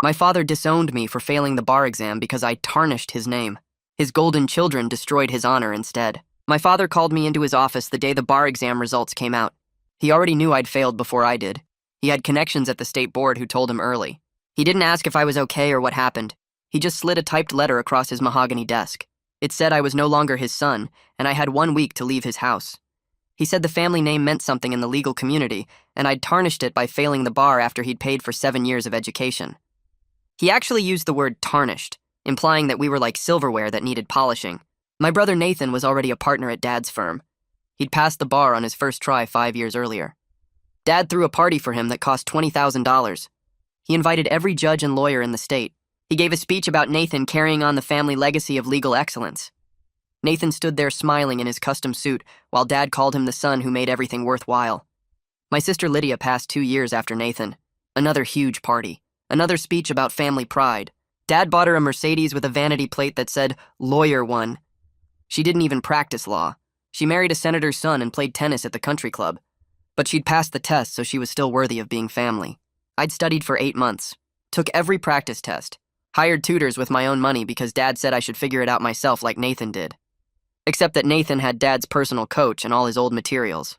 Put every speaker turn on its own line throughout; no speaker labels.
My father disowned me for failing the bar exam because I tarnished his name. His golden children destroyed his honor instead. My father called me into his office the day the bar exam results came out. He already knew I'd failed before I did. He had connections at the state board who told him early. He didn't ask if I was okay or what happened. He just slid a typed letter across his mahogany desk. It said I was no longer his son, and I had 1 week to leave his house. He said the family name meant something in the legal community, and I'd tarnished it by failing the bar after he'd paid for 7 years of education. He actually used the word tarnished, implying that we were like silverware that needed polishing. My brother Nathan was already a partner at Dad's firm. He'd passed the bar on his first try 5 years earlier. Dad threw a party for him that cost $20,000. He invited every judge and lawyer in the state. He gave a speech about Nathan carrying on the family legacy of legal excellence. Nathan stood there smiling in his custom suit while Dad called him the son who made everything worthwhile. My sister Lydia passed 2 years after Nathan. Another huge party. Another speech about family pride. Dad bought her a Mercedes with a vanity plate that said, "Lawyer One." She didn't even practice law. She married a senator's son and played tennis at the country club. But she'd passed the test, so she was still worthy of being family. I'd studied for 8 months. Took every practice test. Hired tutors with my own money because Dad said I should figure it out myself like Nathan did. Except that Nathan had Dad's personal coach and all his old materials.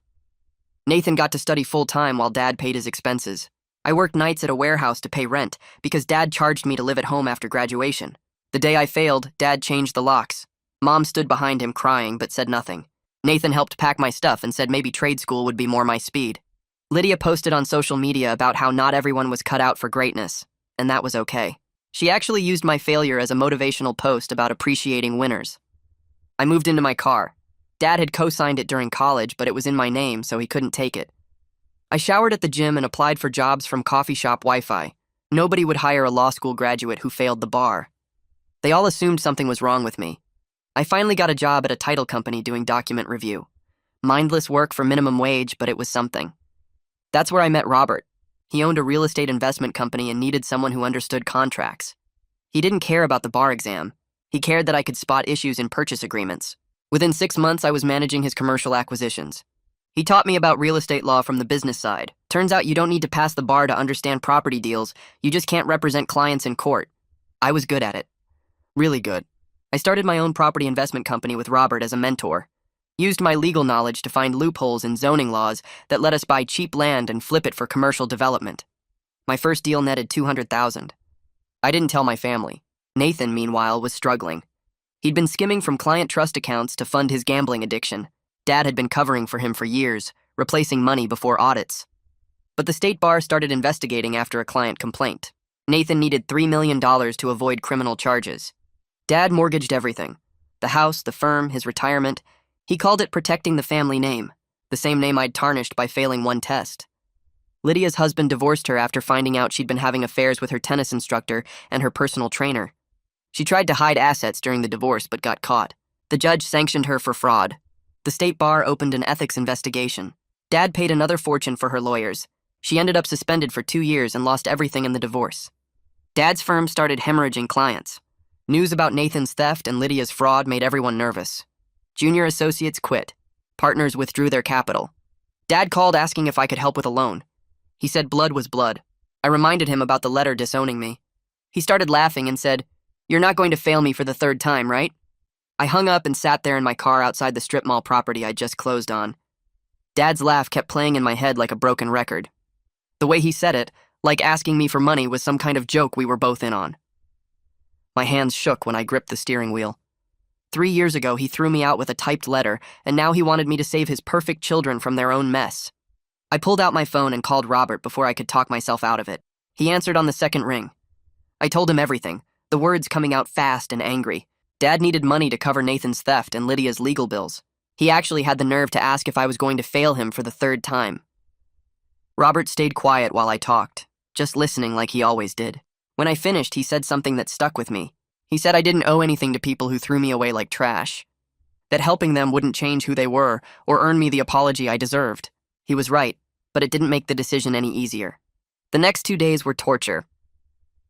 Nathan got to study full-time while Dad paid his expenses. I worked nights at a warehouse to pay rent because Dad charged me to live at home after graduation. The day I failed, Dad changed the locks. Mom stood behind him crying but said nothing. Nathan helped pack my stuff and said maybe trade school would be more my speed. Lydia posted on social media about how not everyone was cut out for greatness, and that was okay. She actually used my failure as a motivational post about appreciating winners. I moved into my car. Dad had co-signed it during college, but it was in my name, so he couldn't take it. I showered at the gym and applied for jobs from coffee shop Wi-Fi. Nobody would hire a law school graduate who failed the bar. They all assumed something was wrong with me. I finally got a job at a title company doing document review. Mindless work for minimum wage, but it was something. That's where I met Robert. He owned a real estate investment company and needed someone who understood contracts. He didn't care about the bar exam. He cared that I could spot issues in purchase agreements. Within 6 months, I was managing his commercial acquisitions. He taught me about real estate law from the business side. Turns out you don't need to pass the bar to understand property deals. You just can't represent clients in court. I was good at it. Really good. I started my own property investment company with Robert as a mentor. Used my legal knowledge to find loopholes in zoning laws that let us buy cheap land and flip it for commercial development. My first deal netted $200,000. I didn't tell my family. Nathan, meanwhile, was struggling. He'd been skimming from client trust accounts to fund his gambling addiction. Dad had been covering for him for years, replacing money before audits. But the state bar started investigating after a client complaint. Nathan needed $3 million to avoid criminal charges. Dad mortgaged everything. The house, the firm, his retirement. He called it protecting the family name, the same name I'd tarnished by failing one test. Lydia's husband divorced her after finding out she'd been having affairs with her tennis instructor and her personal trainer. She tried to hide assets during the divorce but got caught. The judge sanctioned her for fraud. The state bar opened an ethics investigation. Dad paid another fortune for her lawyers. She ended up suspended for 2 years and lost everything in the divorce. Dad's firm started hemorrhaging clients. News about Nathan's theft and Lydia's fraud made everyone nervous. Junior associates quit. Partners withdrew their capital. Dad called asking if I could help with a loan. He said blood was blood. I reminded him about the letter disowning me. He started laughing and said, "You're not going to fail me for the 3rd time, right?" I hung up and sat there in my car outside the strip mall property I'd just closed on. Dad's laugh kept playing in my head like a broken record. The way he said it, like asking me for money, was some kind of joke we were both in on. My hands shook when I gripped the steering wheel. 3 years ago, he threw me out with a typed letter, and now he wanted me to save his perfect children from their own mess. I pulled out my phone and called Robert before I could talk myself out of it. He answered on the 2nd ring. I told him everything, the words coming out fast and angry. Dad needed money to cover Nathan's theft and Lydia's legal bills. He actually had the nerve to ask if I was going to fail him for the 3rd time. Robert stayed quiet while I talked, just listening like he always did. When I finished, he said something that stuck with me. He said I didn't owe anything to people who threw me away like trash. That helping them wouldn't change who they were or earn me the apology I deserved. He was right, but it didn't make the decision any easier. The next 2 days were torture.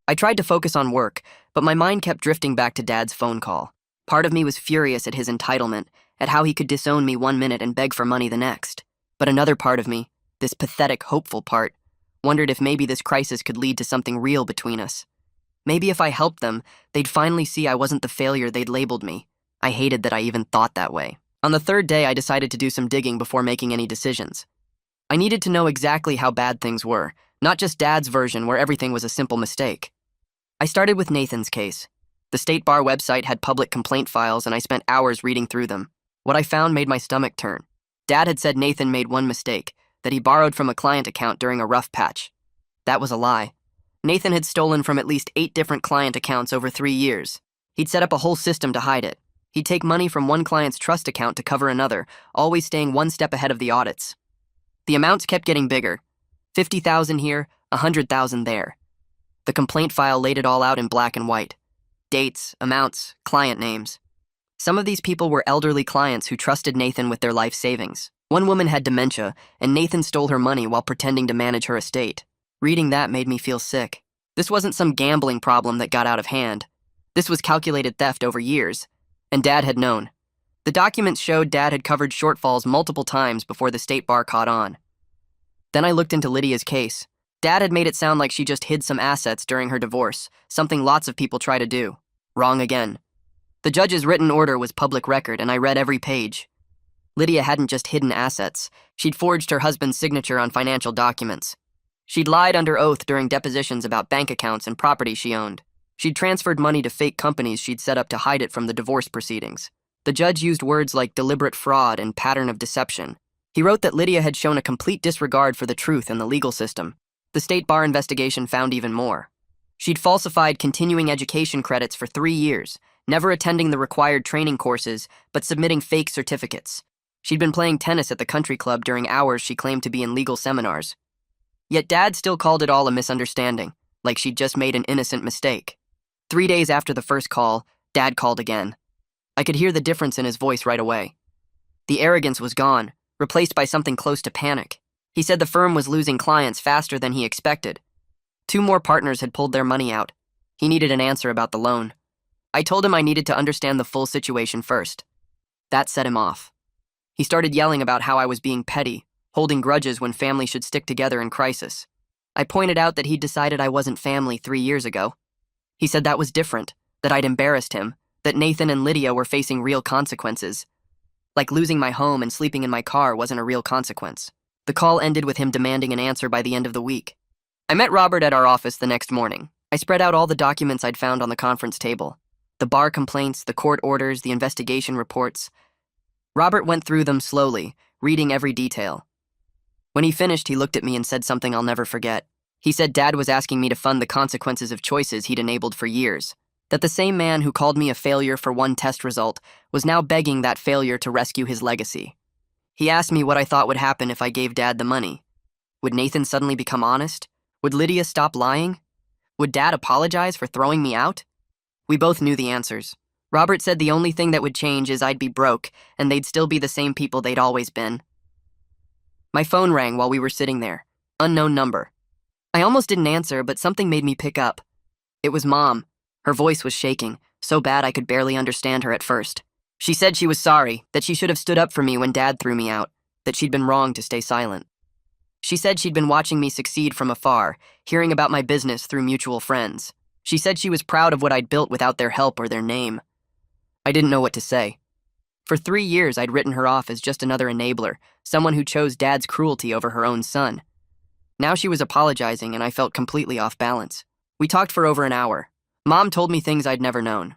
I tried to focus on work, but my mind kept drifting back to Dad's phone call. Part of me was furious at his entitlement, at how he could disown me 1 minute and beg for money the next. But another part of me, this pathetic, hopeful part, wondered if maybe this crisis could lead to something real between us. Maybe if I helped them, they'd finally see I wasn't the failure they'd labeled me. I hated that I even thought that way. On the third day, I decided to do some digging before making any decisions. I needed to know exactly how bad things were, not just Dad's version where everything was a simple mistake. I started with Nathan's case. The State Bar website had public complaint files, and I spent hours reading through them. What I found made my stomach turn. Dad had said Nathan made one mistake, that he borrowed from a client account during a rough patch. That was a lie. Nathan had stolen from at least 8 different client accounts over 3 years. He'd set up a whole system to hide it. He'd take money from one client's trust account to cover another, always staying one step ahead of the audits. The amounts kept getting bigger. 50,000 here, 100,000 there. The complaint file laid it all out in black and white. Dates, amounts, client names. Some of these people were elderly clients who trusted Nathan with their life savings. One woman had dementia, and Nathan stole her money while pretending to manage her estate. Reading that made me feel sick. This wasn't some gambling problem that got out of hand. This was calculated theft over years, and Dad had known. The documents showed Dad had covered shortfalls multiple times before the State Bar caught on. Then I looked into Lydia's case. Dad had made it sound like she just hid some assets during her divorce, something lots of people try to do. Wrong again. The judge's written order was public record, and I read every page. Lydia hadn't just hidden assets. She'd forged her husband's signature on financial documents. She'd lied under oath during depositions about bank accounts and property she owned. She'd transferred money to fake companies she'd set up to hide it from the divorce proceedings. The judge used words like deliberate fraud and pattern of deception. He wrote that Lydia had shown a complete disregard for the truth and the legal system. The State Bar investigation found even more. She'd falsified continuing education credits for 3 years, never attending the required training courses, but submitting fake certificates. She'd been playing tennis at the country club during hours she claimed to be in legal seminars. Yet Dad still called it all a misunderstanding, like she'd just made an innocent mistake. 3 days after the first call, Dad called again. I could hear the difference in his voice right away. The arrogance was gone, replaced by something close to panic. He said the firm was losing clients faster than he expected. 2 more partners had pulled their money out. He needed an answer about the loan. I told him I needed to understand the full situation first. That set him off. He started yelling about how I was being petty, holding grudges when family should stick together in crisis. I pointed out that he'd decided I wasn't family 3 years ago. He said that was different, that I'd embarrassed him, that Nathan and Lydia were facing real consequences. Like losing my home and sleeping in my car wasn't a real consequence. The call ended with him demanding an answer by the end of the week. I met Robert at our office the next morning. I spread out all the documents I'd found on the conference table. The bar complaints, the court orders, the investigation reports. Robert went through them slowly, reading every detail. When he finished, he looked at me and said something I'll never forget. He said Dad was asking me to fund the consequences of choices he'd enabled for years. That the same man who called me a failure for one test result was now begging that failure to rescue his legacy. He asked me what I thought would happen if I gave Dad the money. Would Nathan suddenly become honest? Would Lydia stop lying? Would Dad apologize for throwing me out? We both knew the answers. Robert said the only thing that would change is I'd be broke, and they'd still be the same people they'd always been. My phone rang while we were sitting there. Unknown number. I almost didn't answer, but something made me pick up. It was Mom. Her voice was shaking, so bad I could barely understand her at first. She said she was sorry, that she should have stood up for me when Dad threw me out, that she'd been wrong to stay silent. She said she'd been watching me succeed from afar, hearing about my business through mutual friends. She said she was proud of what I'd built without their help or their name. I didn't know what to say. For 3 years, I'd written her off as just another enabler, someone who chose Dad's cruelty over her own son. Now she was apologizing, and I felt completely off balance. We talked for over an hour. Mom told me things I'd never known.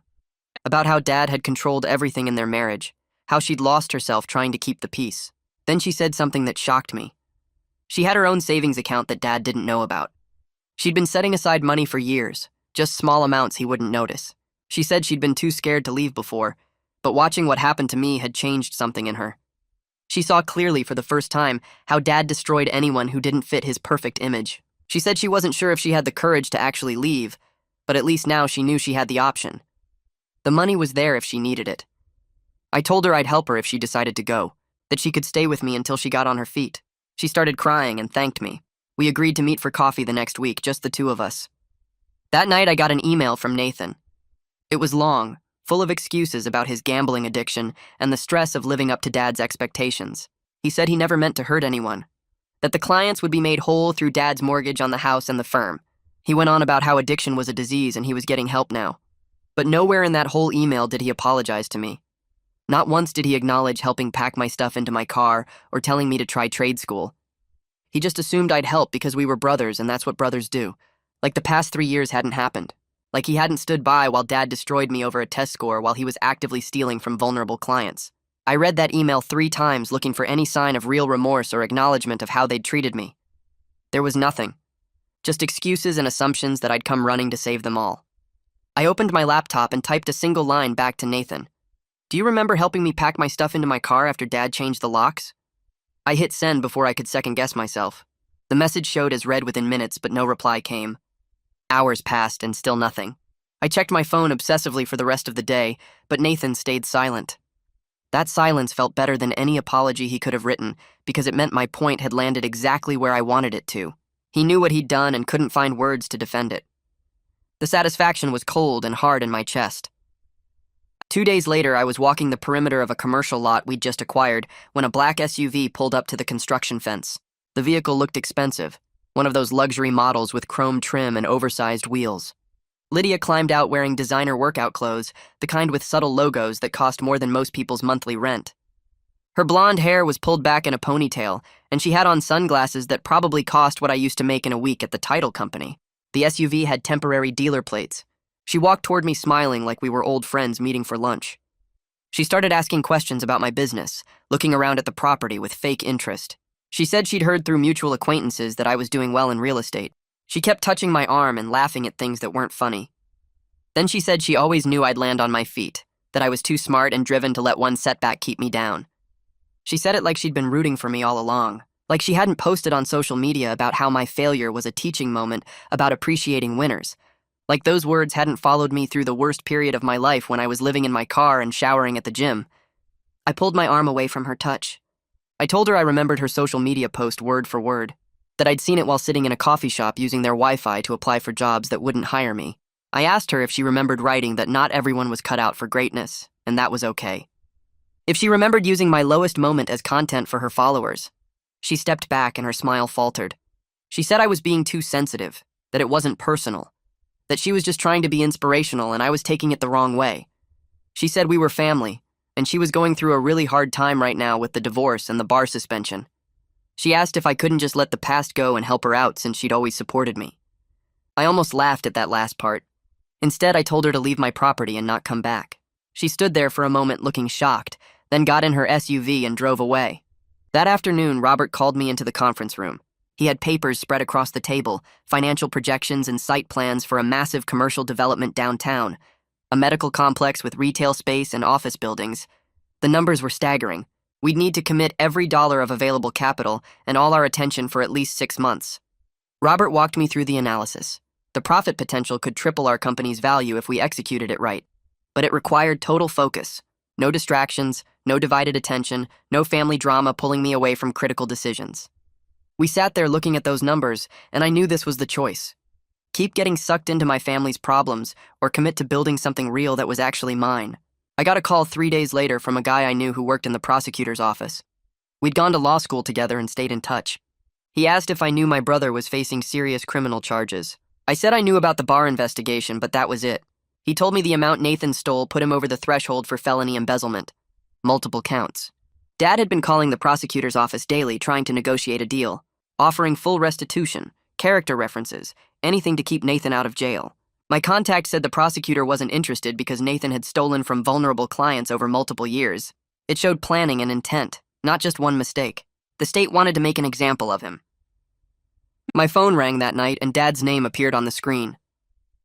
About how Dad had controlled everything in their marriage, how she'd lost herself trying to keep the peace. Then she said something that shocked me. She had her own savings account that Dad didn't know about. She'd been setting aside money for years, just small amounts he wouldn't notice. She said she'd been too scared to leave before, but watching what happened to me had changed something in her. She saw clearly for the first time how Dad destroyed anyone who didn't fit his perfect image. She said she wasn't sure if she had the courage to actually leave, but at least now she knew she had the option. The money was there if she needed it. I told her I'd help her if she decided to go, that she could stay with me until she got on her feet. She started crying and thanked me. We agreed to meet for coffee the next week, just the 2 of us. That night I got an email from Nathan. It was long, full of excuses about his gambling addiction and the stress of living up to Dad's expectations. He said he never meant to hurt anyone, that the clients would be made whole through Dad's mortgage on the house and the firm. He went on about how addiction was a disease and he was getting help now. But nowhere in that whole email did he apologize to me. Not once did he acknowledge helping pack my stuff into my car or telling me to try trade school. He just assumed I'd help because we were brothers and that's what brothers do. Like the past 3 years hadn't happened. Like he hadn't stood by while Dad destroyed me over a test score while he was actively stealing from vulnerable clients. I read that email 3 times looking for any sign of real remorse or acknowledgement of how they'd treated me. There was nothing. Just excuses and assumptions that I'd come running to save them all. I opened my laptop and typed a single line back to Nathan. Do you remember helping me pack my stuff into my car after Dad changed the locks? I hit send before I could second-guess myself. The message showed as read within minutes, but no reply came. Hours passed and still nothing. I checked my phone obsessively for the rest of the day, but Nathan stayed silent. That silence felt better than any apology he could have written because it meant my point had landed exactly where I wanted it to. He knew what he'd done and couldn't find words to defend it. The satisfaction was cold and hard in my chest. 2 days later, I was walking the perimeter of a commercial lot we'd just acquired when a black SUV pulled up to the construction fence. The vehicle looked expensive, one of those luxury models with chrome trim and oversized wheels. Lydia climbed out wearing designer workout clothes, the kind with subtle logos that cost more than most people's monthly rent. Her blonde hair was pulled back in a ponytail, and she had on sunglasses that probably cost what I used to make in a week at the title company. The SUV had temporary dealer plates. She walked toward me smiling like we were old friends meeting for lunch. She started asking questions about my business, looking around at the property with fake interest. She said she'd heard through mutual acquaintances that I was doing well in real estate. She kept touching my arm and laughing at things that weren't funny. Then she said she always knew I'd land on my feet, that I was too smart and driven to let one setback keep me down. She said it like she'd been rooting for me all along, like she hadn't posted on social media about how my failure was a teaching moment about appreciating winners. Like those words hadn't followed me through the worst period of my life when I was living in my car and showering at the gym. I pulled my arm away from her touch. I told her I remembered her social media post word for word, that I'd seen it while sitting in a coffee shop using their Wi-Fi to apply for jobs that wouldn't hire me. I asked her if she remembered writing that not everyone was cut out for greatness, and that was okay. If she remembered using my lowest moment as content for her followers. She stepped back and her smile faltered. She said I was being too sensitive, that it wasn't personal, that she was just trying to be inspirational and I was taking it the wrong way. She said we were family, and she was going through a really hard time right now with the divorce and the bar suspension. She asked if I couldn't just let the past go and help her out since she'd always supported me. I almost laughed at that last part. Instead, I told her to leave my property and not come back. She stood there for a moment looking shocked, then got in her SUV and drove away. That afternoon, Robert called me into the conference room. He had papers spread across the table, financial projections and site plans for a massive commercial development downtown, a medical complex with retail space and office buildings. The numbers were staggering. We'd need to commit every dollar of available capital and all our attention for at least 6 months. Robert walked me through the analysis. The profit potential could triple our company's value if we executed it right. But it required total focus. No distractions, no divided attention, no family drama pulling me away from critical decisions. We sat there looking at those numbers, and I knew this was the choice. Keep getting sucked into my family's problems, or commit to building something real that was actually mine. I got a call 3 days later from a guy I knew who worked in the prosecutor's office. We'd gone to law school together and stayed in touch. He asked if I knew my brother was facing serious criminal charges. I said I knew about the bar investigation, but that was it. He told me the amount Nathan stole put him over the threshold for felony embezzlement. Multiple counts. Dad had been calling the prosecutor's office daily trying to negotiate a deal, offering full restitution, character references, anything to keep Nathan out of jail. My contact said the prosecutor wasn't interested because Nathan had stolen from vulnerable clients over multiple years. It showed planning and intent, not just one mistake. The state wanted to make an example of him. My phone rang that night and Dad's name appeared on the screen.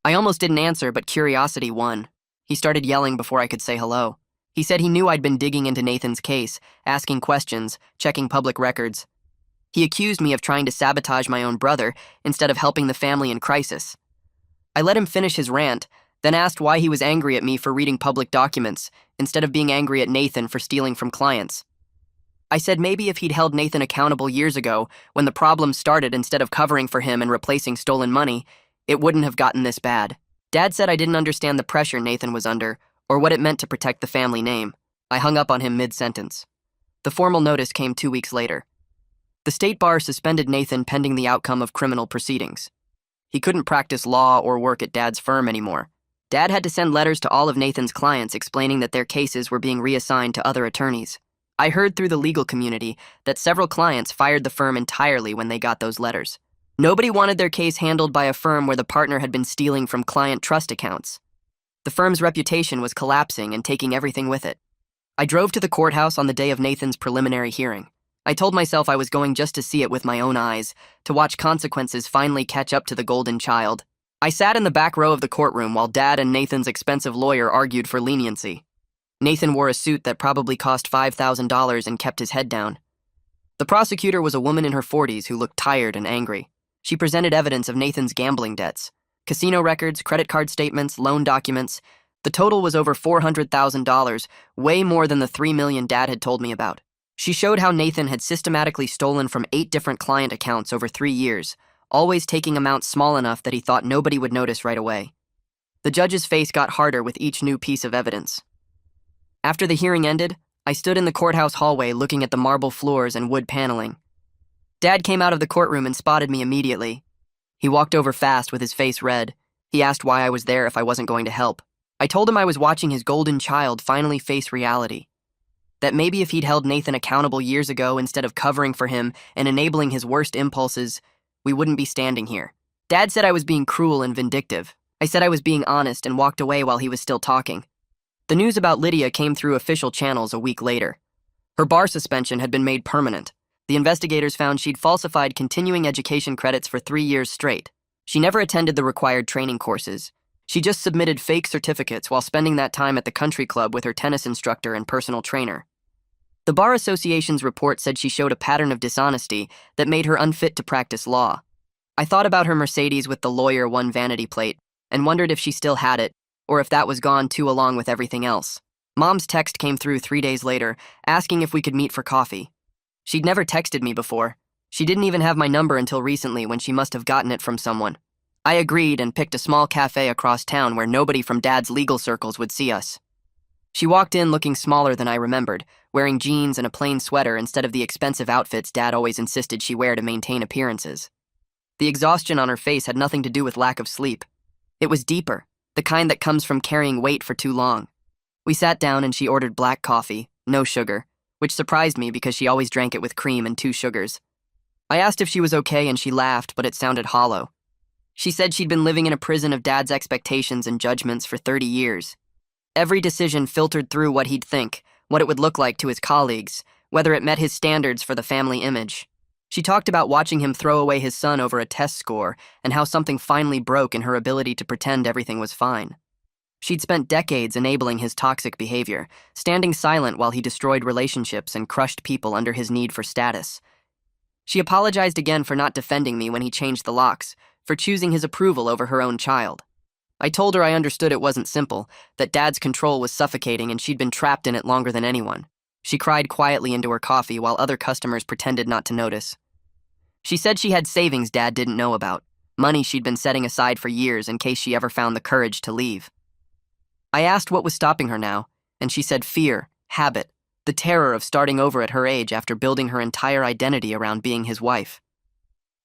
I almost didn't answer, but curiosity won. He started yelling before I could say hello. He said he knew I'd been digging into Nathan's case, asking questions, checking public records. He accused me of trying to sabotage my own brother instead of helping the family in crisis. I let him finish his rant, then asked why he was angry at me for reading public documents instead of being angry at Nathan for stealing from clients. I said maybe if he'd held Nathan accountable years ago when the problem started instead of covering for him and replacing stolen money, it wouldn't have gotten this bad. Dad said I didn't understand the pressure Nathan was under or what it meant to protect the family name. I hung up on him mid-sentence. The formal notice came 2 weeks later. The state bar suspended Nathan pending the outcome of criminal proceedings. He couldn't practice law or work at Dad's firm anymore. Dad had to send letters to all of Nathan's clients explaining that their cases were being reassigned to other attorneys. I heard through the legal community that several clients fired the firm entirely when they got those letters. Nobody wanted their case handled by a firm where the partner had been stealing from client trust accounts. The firm's reputation was collapsing and taking everything with it. I drove to the courthouse on the day of Nathan's preliminary hearing. I told myself I was going just to see it with my own eyes, to watch consequences finally catch up to the golden child. I sat in the back row of the courtroom while Dad and Nathan's expensive lawyer argued for leniency. Nathan wore a suit that probably cost $5,000 and kept his head down. The prosecutor was a woman in her 40s who looked tired and angry. She presented evidence of Nathan's gambling debts, casino records, credit card statements, loan documents. The total was over $400,000, way more than the $3 million Dad had told me about. She showed how Nathan had systematically stolen from 8 different client accounts over 3 years, always taking amounts small enough that he thought nobody would notice right away. The judge's face got harder with each new piece of evidence. After the hearing ended, I stood in the courthouse hallway looking at the marble floors and wood paneling. Dad came out of the courtroom and spotted me immediately. He walked over fast with his face red. He asked why I was there if I wasn't going to help. I told him I was watching his golden child finally face reality. That maybe if he'd held Nathan accountable years ago instead of covering for him and enabling his worst impulses, we wouldn't be standing here. Dad said I was being cruel and vindictive. I said I was being honest and walked away while he was still talking. The news about Lydia came through official channels a week later. Her bar suspension had been made permanent. The investigators found she'd falsified continuing education credits for 3 years straight. She never attended the required training courses. She just submitted fake certificates while spending that time at the country club with her tennis instructor and personal trainer. The Bar Association's report said she showed a pattern of dishonesty that made her unfit to practice law. I thought about her Mercedes with the lawyer one vanity plate and wondered if she still had it, or if that was gone too along with everything else. Mom's text came through 3 days later, asking if we could meet for coffee. She'd never texted me before. She didn't even have my number until recently when she must have gotten it from someone. I agreed and picked a small cafe across town where nobody from Dad's legal circles would see us. She walked in looking smaller than I remembered, wearing jeans and a plain sweater instead of the expensive outfits Dad always insisted she wear to maintain appearances. The exhaustion on her face had nothing to do with lack of sleep. It was deeper, the kind that comes from carrying weight for too long. We sat down and she ordered black coffee, no sugar, which surprised me because she always drank it with cream and 2 sugars. I asked if she was okay and she laughed, but it sounded hollow. She said she'd been living in a prison of Dad's expectations and judgments for 30 years. Every decision filtered through what he'd think, what it would look like to his colleagues, whether it met his standards for the family image. She talked about watching him throw away his son over a test score and how something finally broke in her ability to pretend everything was fine. She'd spent decades enabling his toxic behavior, standing silent while he destroyed relationships and crushed people under his need for status. She apologized again for not defending me when he changed the locks, for choosing his approval over her own child. I told her I understood it wasn't simple, that Dad's control was suffocating and she'd been trapped in it longer than anyone. She cried quietly into her coffee while other customers pretended not to notice. She said she had savings Dad didn't know about, money she'd been setting aside for years in case she ever found the courage to leave. I asked what was stopping her now, and she said fear, habit, the terror of starting over at her age after building her entire identity around being his wife.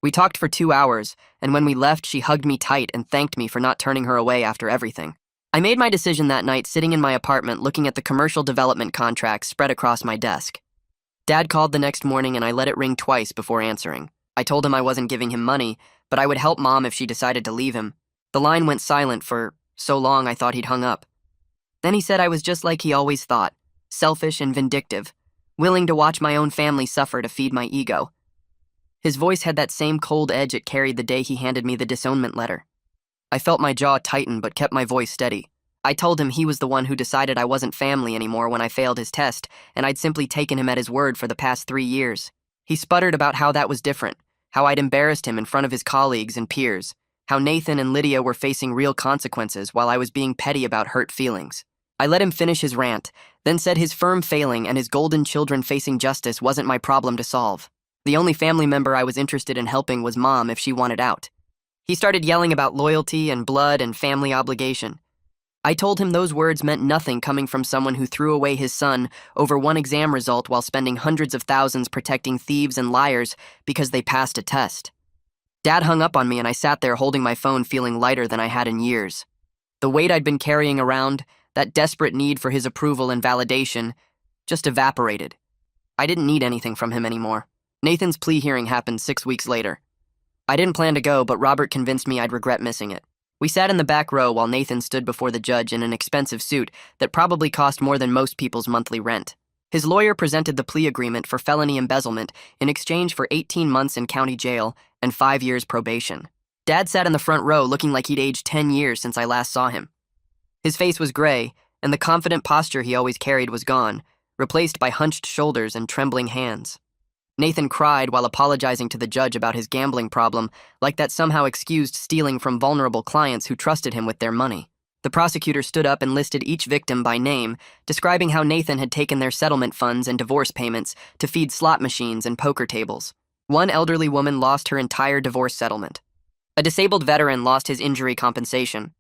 We talked for 2 hours, and when we left, she hugged me tight and thanked me for not turning her away after everything. I made my decision that night sitting in my apartment looking at the commercial development contracts spread across my desk. Dad called the next morning and I let it ring twice before answering. I told him I wasn't giving him money, but I would help Mom if she decided to leave him. The line went silent for so long I thought he'd hung up. Then he said I was just like he always thought, selfish and vindictive, willing to watch my own family suffer to feed my ego. His voice had that same cold edge it carried the day he handed me the disownment letter. I felt my jaw tighten but kept my voice steady. I told him he was the one who decided I wasn't family anymore when I failed his test, and I'd simply taken him at his word for the past 3 years. He sputtered about how that was different, how I'd embarrassed him in front of his colleagues and peers, how Nathan and Lydia were facing real consequences while I was being petty about hurt feelings. I let him finish his rant, then said his firm failing and his golden children facing justice wasn't my problem to solve. The only family member I was interested in helping was Mom if she wanted out. He started yelling about loyalty and blood and family obligation. I told him those words meant nothing coming from someone who threw away his son over one exam result while spending hundreds of thousands protecting thieves and liars because they passed a test. Dad hung up on me and I sat there holding my phone feeling lighter than I had in years. The weight I'd been carrying around, that desperate need for his approval and validation, just evaporated. I didn't need anything from him anymore. Nathan's plea hearing happened 6 weeks later. I didn't plan to go, but Robert convinced me I'd regret missing it. We sat in the back row while Nathan stood before the judge in an expensive suit that probably cost more than most people's monthly rent. His lawyer presented the plea agreement for felony embezzlement in exchange for 18 months in county jail and 5 years probation. Dad sat in the front row looking like he'd aged 10 years since I last saw him. His face was gray, and the confident posture he always carried was gone, replaced by hunched shoulders and trembling hands. Nathan cried while apologizing to the judge about his gambling problem, like that somehow excused stealing from vulnerable clients who trusted him with their money. The prosecutor stood up and listed each victim by name, describing how Nathan had taken their settlement funds and divorce payments to feed slot machines and poker tables. One elderly woman lost her entire divorce settlement. A disabled veteran lost his injury compensation.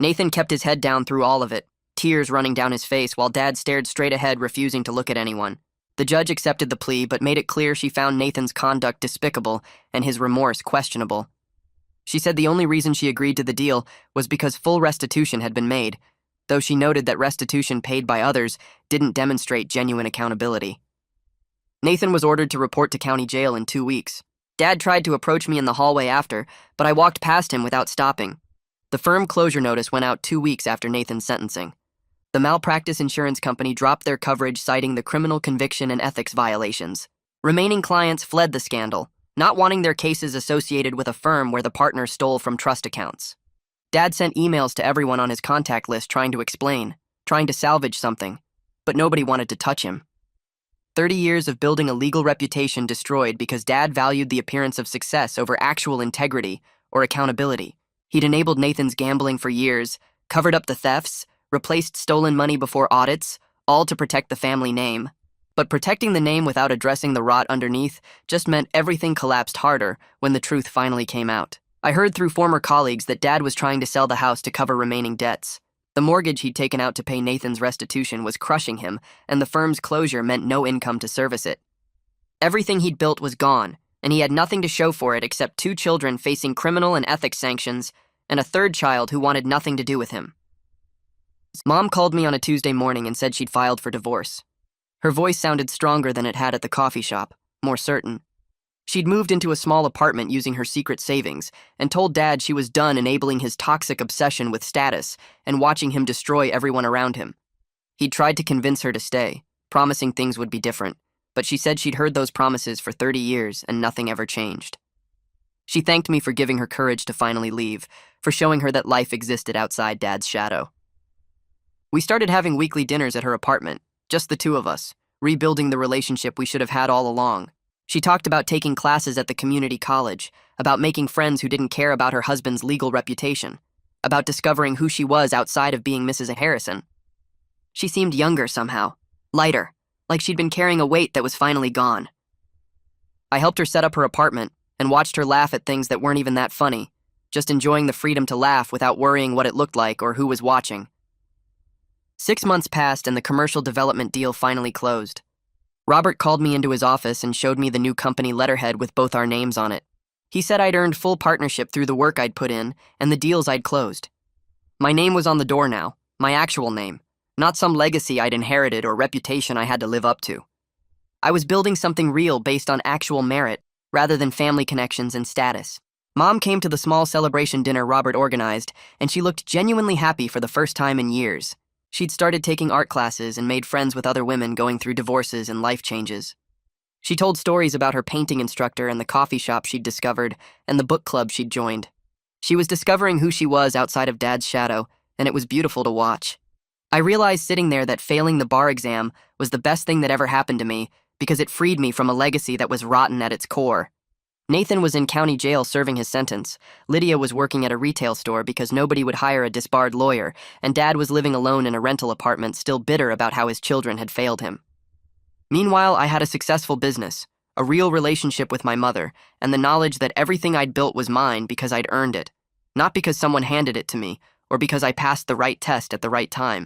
Nathan kept his head down through all of it, tears running down his face while Dad stared straight ahead, refusing to look at anyone. The judge accepted the plea, but made it clear she found Nathan's conduct despicable and his remorse questionable. She said the only reason she agreed to the deal was because full restitution had been made, though she noted that restitution paid by others didn't demonstrate genuine accountability. Nathan was ordered to report to county jail in 2 weeks. Dad tried to approach me in the hallway after, but I walked past him without stopping. The firm closure notice went out 2 weeks after Nathan's sentencing. The malpractice insurance company dropped their coverage, citing the criminal conviction and ethics violations. Remaining clients fled the scandal, not wanting their cases associated with a firm where the partner stole from trust accounts. Dad sent emails to everyone on his contact list trying to explain, trying to salvage something, but nobody wanted to touch him. 30 years of building a legal reputation destroyed because Dad valued the appearance of success over actual integrity or accountability. He'd enabled Nathan's gambling for years, covered up the thefts, replaced stolen money before audits, all to protect the family name. But protecting the name without addressing the rot underneath just meant everything collapsed harder when the truth finally came out. I heard through former colleagues that Dad was trying to sell the house to cover remaining debts. The mortgage he'd taken out to pay Nathan's restitution was crushing him, and the firm's closure meant no income to service it. Everything he'd built was gone, and he had nothing to show for it except 2 children facing criminal and ethics sanctions, and a 3rd child who wanted nothing to do with him. Mom called me on a Tuesday morning and said she'd filed for divorce. Her voice sounded stronger than it had at the coffee shop, more certain. She'd moved into a small apartment using her secret savings and told Dad she was done enabling his toxic obsession with status and watching him destroy everyone around him. He'd tried to convince her to stay, promising things would be different, but she said she'd heard those promises for 30 years and nothing ever changed. She thanked me for giving her courage to finally leave, for showing her that life existed outside Dad's shadow. We started having weekly dinners at her apartment, just the 2 of us, rebuilding the relationship we should have had all along. She talked about taking classes at the community college, about making friends who didn't care about her husband's legal reputation, about discovering who she was outside of being Mrs. Harrison. She seemed younger somehow, lighter, like she'd been carrying a weight that was finally gone. I helped her set up her apartment and watched her laugh at things that weren't even that funny, just enjoying the freedom to laugh without worrying what it looked like or who was watching. 6 months passed and the commercial development deal finally closed. Robert called me into his office and showed me the new company letterhead with both our names on it. He said I'd earned full partnership through the work I'd put in and the deals I'd closed. My name was on the door now, my actual name, not some legacy I'd inherited or reputation I had to live up to. I was building something real based on actual merit, rather than family connections and status. Mom came to the small celebration dinner Robert organized, and she looked genuinely happy for the first time in years. She'd started taking art classes and made friends with other women going through divorces and life changes. She told stories about her painting instructor and the coffee shop she'd discovered and the book club she'd joined. She was discovering who she was outside of Dad's shadow, and it was beautiful to watch. I realized sitting there that failing the bar exam was the best thing that ever happened to me because it freed me from a legacy that was rotten at its core. Nathan was in county jail serving his sentence. Lydia was working at a retail store because nobody would hire a disbarred lawyer, and Dad was living alone in a rental apartment, still bitter about how his children had failed him. Meanwhile, I had a successful business, a real relationship with my mother, and the knowledge that everything I'd built was mine because I'd earned it, not because someone handed it to me or because I passed the right test at the right time.